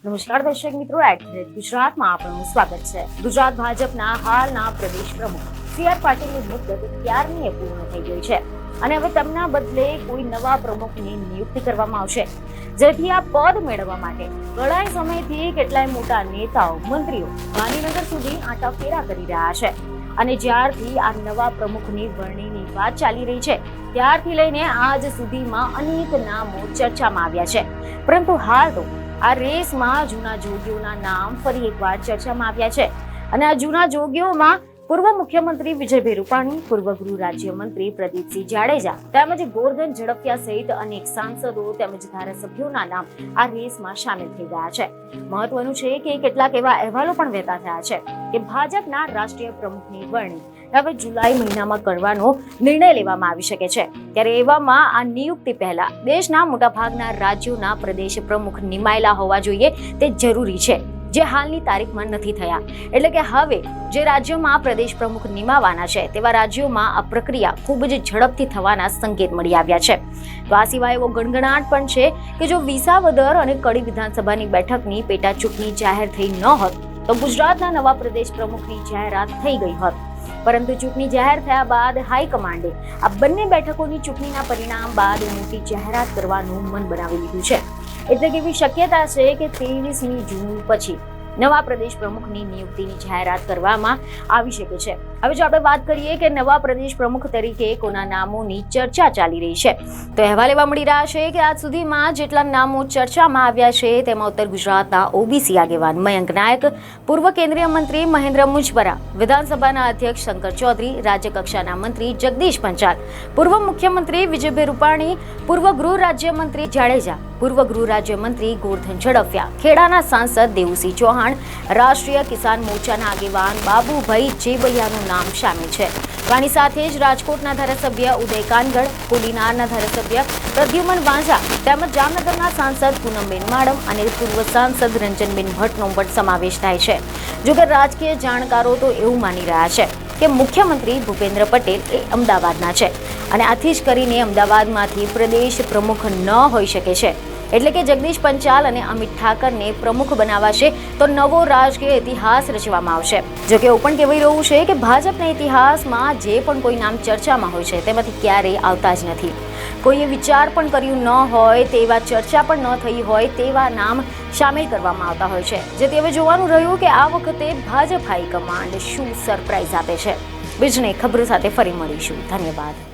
નમસ્કાર દર્શક મિત્રો, એટ ગુજરાતમાં આપનું સ્વાગત છે। ગુજરાત ભાજપના હાલના પ્રદેશ પ્રમુખ સી.આર. પાટીલની મુદત 11મીએ પૂર્ણ થઈ ગઈ છે અને હવે તેમના બદલે કોઈ નવા પ્રમુખની નિયુક્તિ કરવામાં આવશે, જેથી આ પદ મેળવવા માટે ઘણા સમયથી કેટલાય મોટા નેતાઓ, મંત્રીઓ ગાંધીનગર સુધી આંટાફેરા કરી રહ્યા છે અને જ્યારથી આ નવા પ્રમુખની વરણીની વાત ચાલી રહી છે ત્યારથી લઈને આજ સુધીમાં અનેક નામો ચર્ચામાં આવ્યા છે, પરંતુ હાલ તો આ રેસમાં જૂના જોગીઓના નામ ફરી એકવાર ચર્ચામાં આવ્યા છે અને આ જૂના જોગીઓમાં પૂર્વ મુખ્યમંત્રી વિજયભાઈ રૂપાણી, પૂર્વ ગૃહ રાજ્યમંત્રી પ્રદીપસિંહ જાડેજા તેમજ ગોરધન ઝડફિયા સહિત અનેક સાંસદો તેમજ ધારાસભ્યોના નામ આ રેસમાં સામેલ થઈ ગયા છે। મહત્વનું છે કે કેટલાક એવા અહેવાલો પણ વહેતા થયા છે કે ભાજપના રાષ્ટ્રીય પ્રમુખની વરણી હવે જુલાઈ મહિનામાં કરવાનો નિર્ણય લેવામાં આવી શકે છે। ત્યારે એવામાં આ નિયુક્તિ પહેલા દેશના મોટાભાગના રાજ્યોના પ્રદેશ પ્રમુખ નિમાયેલા હોવા જોઈએ તે જરૂરી છે, જે હાલની તારીખમાં નથી થયા। એટલે કે હવે જે રાજ્યોમાં પ્રદેશ પ્રમુખ નિમાવાના છે તેવા રાજ્યોમાં આ પ્રક્રિયા ખૂબ જ ઝડપથી થવાના સંકેત મળી આવ્યા છે। તો આ સિવાય એવો ગણગણાટ પણ છે કે જો વિસાવદર અને કડી વિધાનસભાની બેઠકની પેટા ચૂંટણી જાહેર થઈ ન હોત તો ગુજરાતના નવા પ્રદેશ પ્રમુખની જાહેરાત થઈ ગઈ હોત, પરંતુ ચૂંટણી જાહેર થયા બાદ હાઈકમાન્ડે આ બંને બેઠકોની ચૂંટણીના પરિણામ બાદ મોટી જાહેરાત કરવાનું મન બનાવી લીધું છે। એટલે કે એવી શક્યતા છે કે 23મી જૂન પછી નવા પ્રદેશ પ્રમુખની નિયુક્તિની જાહેરાત કરવામાં આવી શકે છે। હવે જો આપણે વાત કરીએ કે નવા પ્રદેશ પ્રમુખ તરીકે કોના નામોની ચર્ચા ચાલી રહી છે, તો અહેવાલ એવા મળી રહ્યા છે કે આજ સુધીમાં જેટલા નામો ચર્ચામાં આવ્યા છે તેમાં ઉત્તર ગુજરાતના ઓબીસી આગેવાન મયંક નાયક, પૂર્વ કેન્દ્રીય મંત્રી મહેન્દ્ર મુંજપરા, વિધાનસભાના અધ્યક્ષ શંકર ચૌધરી, રાજ્યકક્ષાના મંત્રી જગદીશ પંચાલ, પૂર્વ મુખ્યમંત્રી વિજયભાઈ રૂપાણી, પૂર્વ ગૃહ રાજ્યમંત્રી જાડેજા, પૂર્વ ગૃહ રાજ્યમંત્રી ગોરધન ઝડફિયા, ખેડાના સાંસદ દેવુસિંહ ચૌહાણ, રાષ્ટ્રીય કિસાન મોરચાના આગેવાન બાબુભાઈ જેબલિયાનું નામ સામેલ છે। આની સાથે જ રાજકોટના ધારાસભ્ય ઉદય કાનગડ, કોડીનારના ધારાસભ્ય પ્રદ્યુમન વાંઝા તેમજ જામનગરના સાંસદ પૂનમબેન માડમ અને પૂર્વ સાંસદ રંજનબેન ભટ્ટનો પણ સમાવેશ થાય છે। જોકે રાજકીય જાણકારો તો એવું માની રહ્યા છે કે મુખ્યમંત્રી ભૂપેન્દ્ર પટેલ એ અમદાવાદના છે અને આથી જ કરીને અમદાવાદમાંથી પ્રદેશ પ્રમુખ ન હોઈ શકે છે, એટલે કે જગદીશ પંચાલ અને અમિત ઠાકરને પ્રમુખ બનાવાશે તો નવો રાજકીય ઇતિહાસ રચવામાં આવશે। જોકે એવું પણ કહેવાય રહ્યું છે કે ભાજપના ઇતિહાસમાં જે પણ કોઈ નામ ચર્ચામાં હોય છે તેમાંથી ક્યારેય આવતા જ નથી। કોઈએ વિચાર પણ કર્યું ન હોય તેવા, ચર્ચા પણ ન થઈ હોય તેવા નામ સામેલ કરવામાં આવતા હોય છે, જેથી હવે જોવાનું રહ્યું કે આ વખતે ભાજપ હાઈકમાન્ડ શું સરપ્રાઈઝ આપે છે। બીજને ખબરો સાથે ફરી મળીશું। ધન્યવાદ।